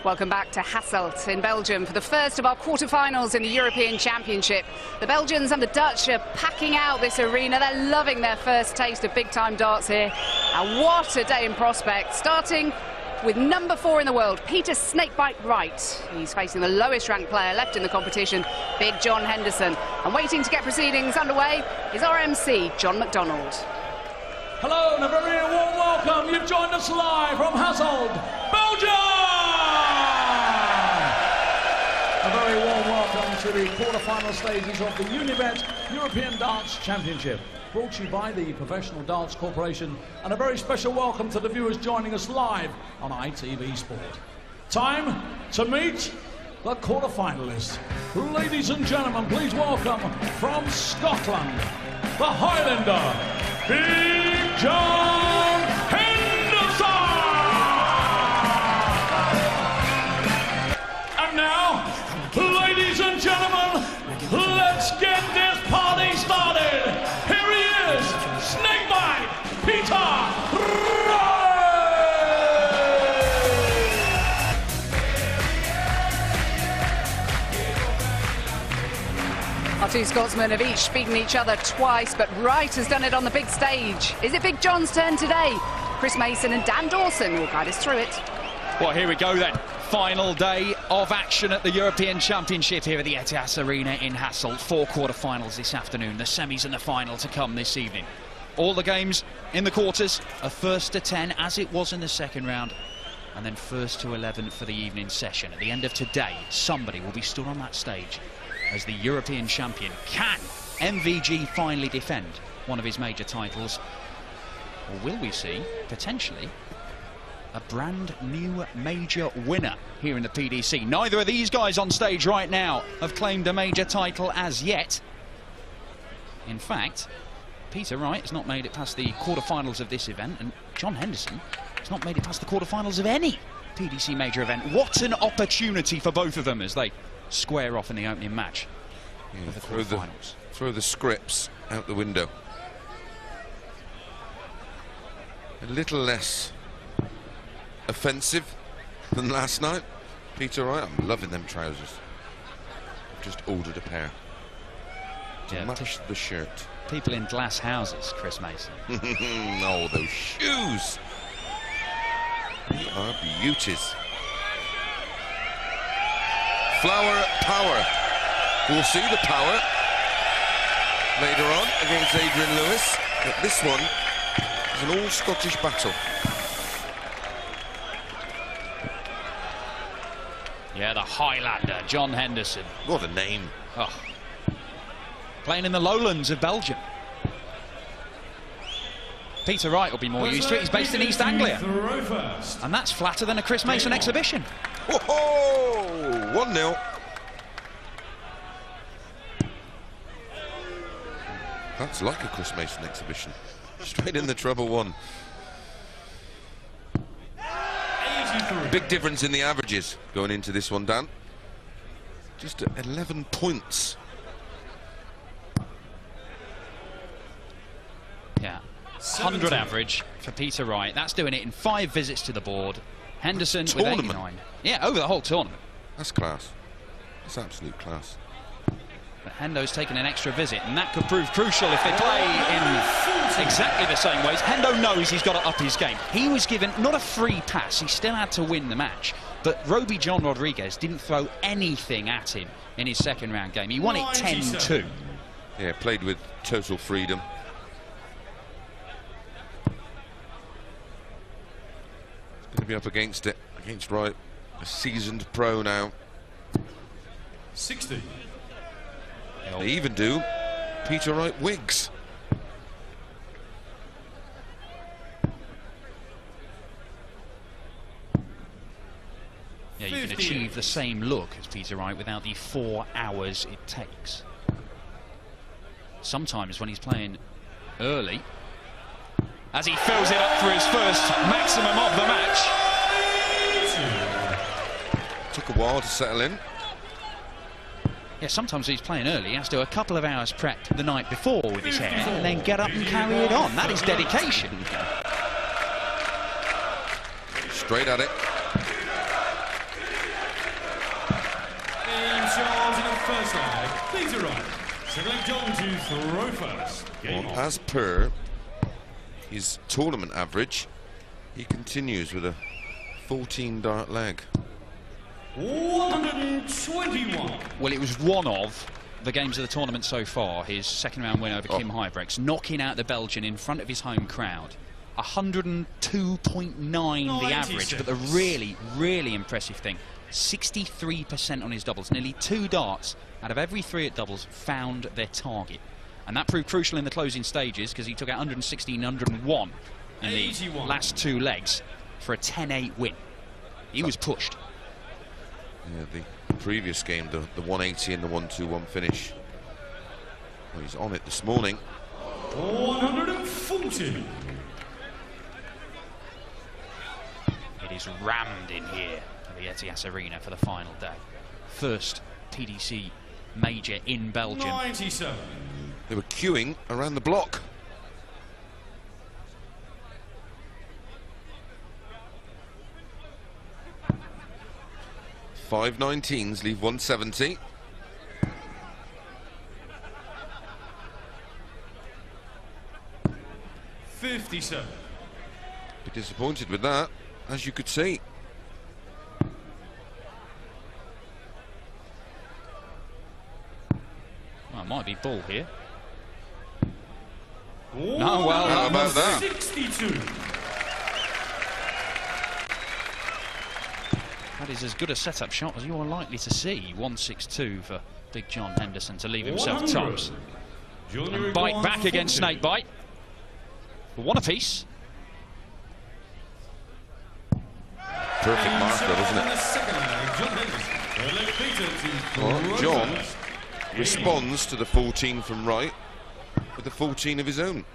Welcome back to Hasselt in Belgium for the first of our quarter-finals in the European Championship. The Belgians and the Dutch are packing out this arena. They're loving their first taste of big-time darts here. And what a day in prospect, starting with number 4 in the world, Peter Snakebite Wright. He's facing the lowest-ranked player left in the competition, Big John Henderson. And waiting to get proceedings underway is our MC, John McDonald. Hello and a very warm welcome. You've joined us live from Hasselt, Belgium! A very warm welcome to the quarter-final stages of the Unibet European Darts Championship, brought to you by the Professional Darts Corporation, and a very special welcome to the viewers joining us live on ITV Sport. Time to meet the quarter-finalists. Ladies and gentlemen, please welcome from Scotland, the Highlander, Big John Henderson! And now, ladies and gentlemen, let's get this party started. Here he is, Snakebite Peter Wright! Our two Scotsmen have each beaten each other twice, but Wright has done it on the big stage. Is it Big John's turn today? Chris Mason and Dan Dawson will guide us through it. Well, here we go then. Final day of action at the European Championship here at the Etihad Arena in Hasselt. 4 quarter-finals this afternoon, the semis and the final to come this evening. All the games in the quarters are 1st to 10, as it was in the second round, and then 1st to 11 for the evening session. At the end of today, somebody will be stood on that stage as the European champion. Can MVG finally defend one of his major titles? Or will we see, potentially, a brand new major winner here in the PDC? Neither of these guys on stage right now have claimed a major title as yet. In fact, Peter Wright has not made it past the quarterfinals of this event, and John Henderson has not made it past the quarterfinals of any PDC major event. What an opportunity for both of them as they square off in the opening match of the quarterfinals. Throw the scripts out the window. A little less offensive than last night. Peter Wright, I'm loving them trousers. I've just ordered a pair to match the shirt. People in glass houses, Chris Mason. Oh, those shoes! They are beauties. Flower power. We'll see the power later on against Adrian Lewis. But this one is an all-Scottish battle. Yeah, the Highlander, John Henderson. What a name. Oh. Playing in the lowlands of Belgium. Peter Wright will be more used to it. He's based in East Anglia. And that's flatter than a Chris Mason exhibition. Whoa! 1-0. That's like a Chris Mason exhibition. Straight in the treble one. Big difference in the averages going into this one, Dan. Just 11 points. Yeah, 100 average for Peter Wright. That's doing it in 5 visits to the board. Henderson with 89. Yeah, over the whole tournament. That's class. That's absolute class. But Hendo's taken an extra visit, and that could prove crucial if they play in exactly the same ways. Hendo knows he's got to up his game. He was given not a free pass, he still had to win the match. But Roby John Rodriguez didn't throw anything at him in his second round game. He won it 10-2. Yeah, played with total freedom. He's going to be up against it, against Wright, a seasoned pro now. 60. They even do Peter Wright wigs. Yeah, you can achieve the same look as Peter Wright without the 4 hours it takes. Sometimes when he's playing early, as he fills it up for his first maximum of the match. Took a while to settle in. Yeah, sometimes he's playing early. He has to do a couple of hours prep the night before with his hair and then get up and carry it on. That is dedication. Straight at it. charge in the first leg. Peter Wright. Second leg, John to throw first. Game Well, on. as per his tournament average, he continues with a 14 dart leg. 121. Well, it was one of the games of the tournament so far, his second round win over Kim Huybrechts, knocking out the Belgian in front of his home crowd. 102.9 the average, but the really, really impressive thing, 63% on his doubles. Nearly 2 darts out of every 3 at doubles found their target. And that proved crucial in the closing stages because he took out 116, 101 in the last 2 legs for a 10-8 win. He was pushed. Yeah, the previous game, the 180 and the 1-2-1 finish. Well, he's on it this morning. 140. It is rammed in here at the Etihad Arena for the final day. First PDC major in Belgium. 97. They were queuing around the block. Five 19s leave 170. $57. Be disappointed with that, as you could see. Well, it might be ball here. No, well, how about that? 62. That is as good a setup shot as you are likely to see. 162 for big John Henderson to leave himself 100. tops. And bite back against Snakebite. For one apiece. Perfect marker, wasn't it? Well, John responds to the 14 from Wright with the 14 of his own.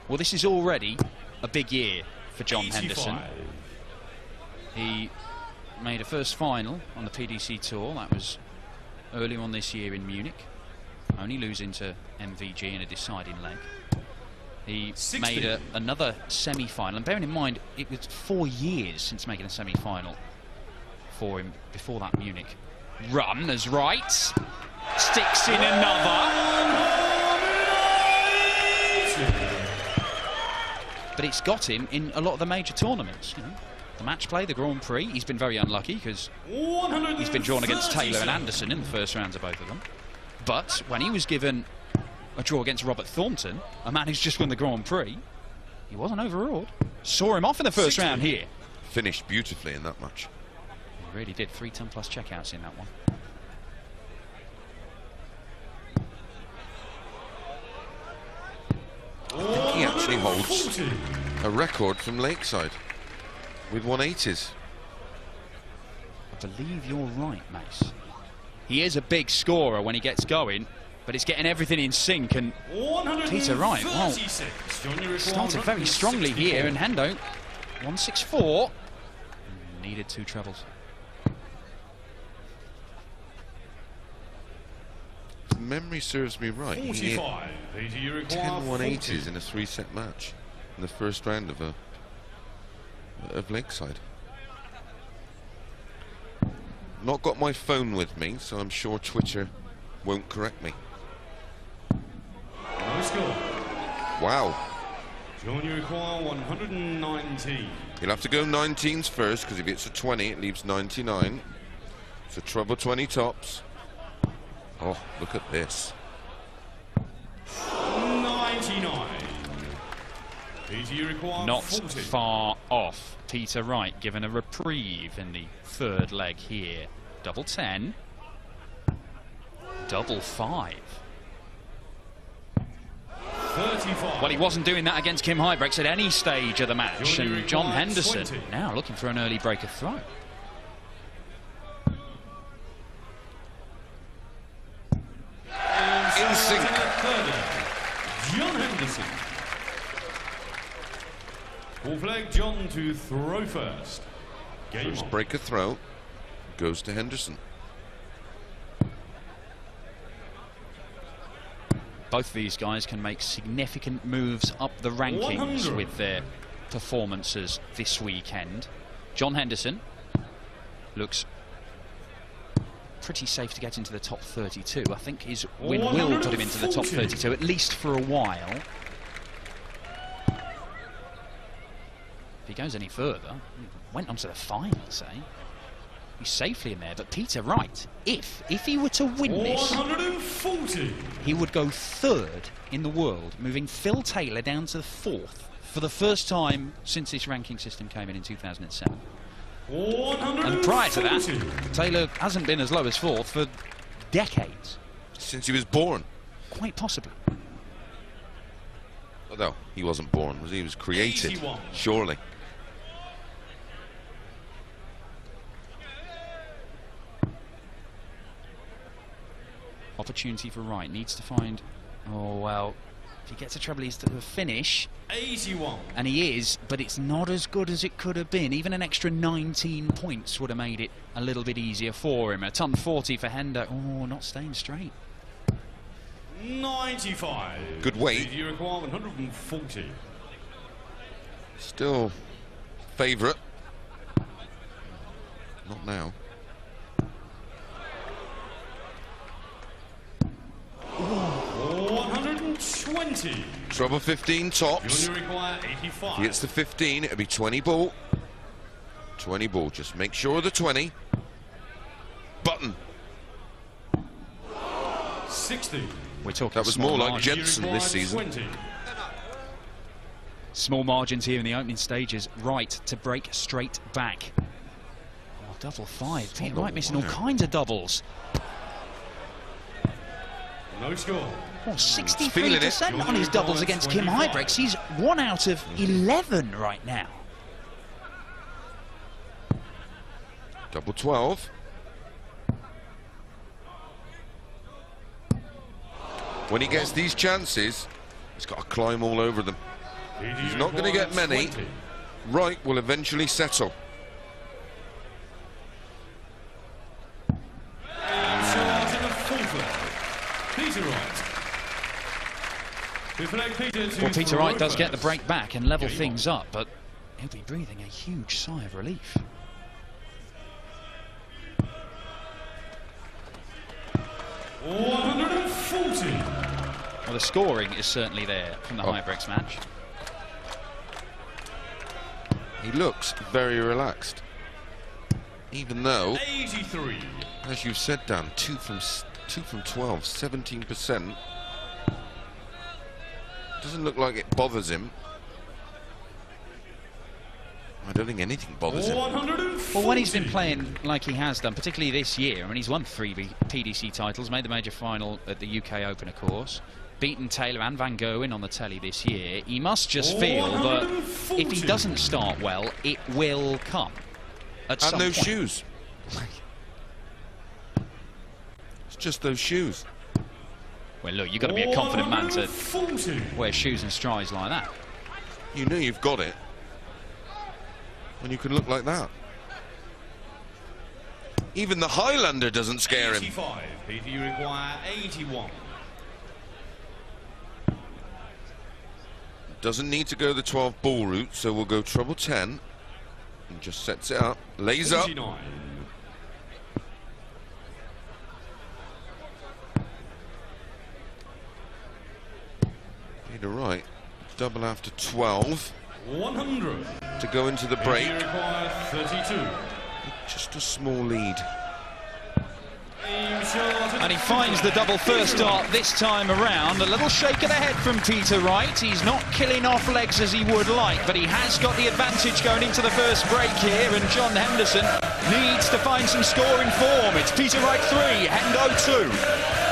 Well, this is already a big year for John Henderson. He made a first final on the PDC Tour. That was earlier on this year in Munich, only losing to MVG in a deciding leg. He made another semi-final, and bearing in mind it was 4 years since making a semi-final for him before that Munich run, as Wright sticks in another. But it's got him in a lot of the major tournaments, you know. The match play, the Grand Prix, he's been very unlucky because he's been drawn against Taylor and Anderson in the first rounds of both of them. But when he was given a draw against Robert Thornton, a man who's just won the Grand Prix, he wasn't overawed. Saw him off in the first round here. Finished beautifully in that match. He really did. 3 10+ checkouts in that one. I think he actually holds a record from Lakeside with 180s. I believe you're right, Mace. He is a big scorer when he gets going, but it's getting everything in sync, and Peter Wright, well, started very strongly here, and Hendo, 164, needed 2 trebles. If memory serves me right, he hit 10 180s in a 3-set match in the first round of Lakeside. Not got my phone with me, so I'm sure Twitter won't correct me. Wow. You require 119. He'll have to go 19s first, because if it's a 20, it leaves 99. So treble 20 tops. Oh, look at this. 99. Peter, you require Not 40. far off. Peter Wright given a reprieve in the third leg here. Double 10. Double 5. 35. Well, he wasn't doing that against Kim Huybrechts at any stage of the match, and John Henderson 20. now looking for an early break of throw. In sync. John Henderson. Fourth leg, John to throw first. Game First on. break of throw goes to Henderson. Both of these guys can make significant moves up the rankings 100. with their performances this weekend. John Henderson looks pretty safe to get into the top 32. I think his win will put him into the top 32, at least for a while. If he goes any further, went on to the final, say. He's safely in there, but Peter Wright, if he were to win this, 140. he would go 3rd in the world, moving Phil Taylor down to 4th for the first time since this ranking system came in 2007. And prior to that, Taylor hasn't been as low as 4th for decades. Since he was born. Quite possibly. Although he wasn't born, he was created, 81. surely. Opportunity for Wright, needs to find... Oh, well, if he gets a treble, he's to a finish. 81. And he is, but it's not as good as it could have been. Even an extra 19 points would have made it a little bit easier for him. A ton 40 for Hender. Oh, not staying straight. 95. Good weight. You require 140. Still favourite. Not now. Oh, 120. Treble 15 tops. You require 85. If he hits the 15, it'll be 20 ball. 20 ball. Just make sure of the 20. Button. 60. We're talking That was small more like margins. Jensen You this require season. 20. Small margins here in the opening stages. Wright to break straight back. Oh, double 5. Peter Wright missing all kinds of doubles. No score. Oh, feeling it. 63% on his doubles against Kim 25. Huybrechts. He's 1 out of 11 right now. Double 12. When he gets these chances, he's got to climb all over them. He's not going to get many. Wright will eventually settle. Peter Wright. Well, Peter Wright does get the break back and level things up, but he'll be breathing a huge sigh of relief. Well, the scoring is certainly there from the Huybrechts match. He looks very relaxed. Even though, 83. as you've said, Dan, 2 from 12, 17%. Doesn't look like it bothers him. I don't think anything bothers him. Well, when he's been playing like he has done, particularly this year, I mean, he's won 3 PDC titles, made the major final at the UK Open, of course, beaten Taylor and Van Gerwen on the telly this year. He must just feel that if he doesn't start well, it will come at some And those point. shoes. It's just those shoes. Well, look, you've got to be a confident man to wear shoes and strides like that. You know you've got it when you can look like that. Even the Highlander doesn't scare him. 85. Peter, you require 81. Doesn't need to go the 12 ball route, so we'll go treble 10 and just sets it up, lays up. 49. Peter Wright, double after 12 100. to go into the break. You require 32. Just a small lead. And he finds the double first dart this time around. A little shake of the head from Peter Wright. He's not killing off legs as he would like, but he has got the advantage going into the first break here, and John Henderson needs to find some scoring form. It's Peter Wright 3, Hendo 2.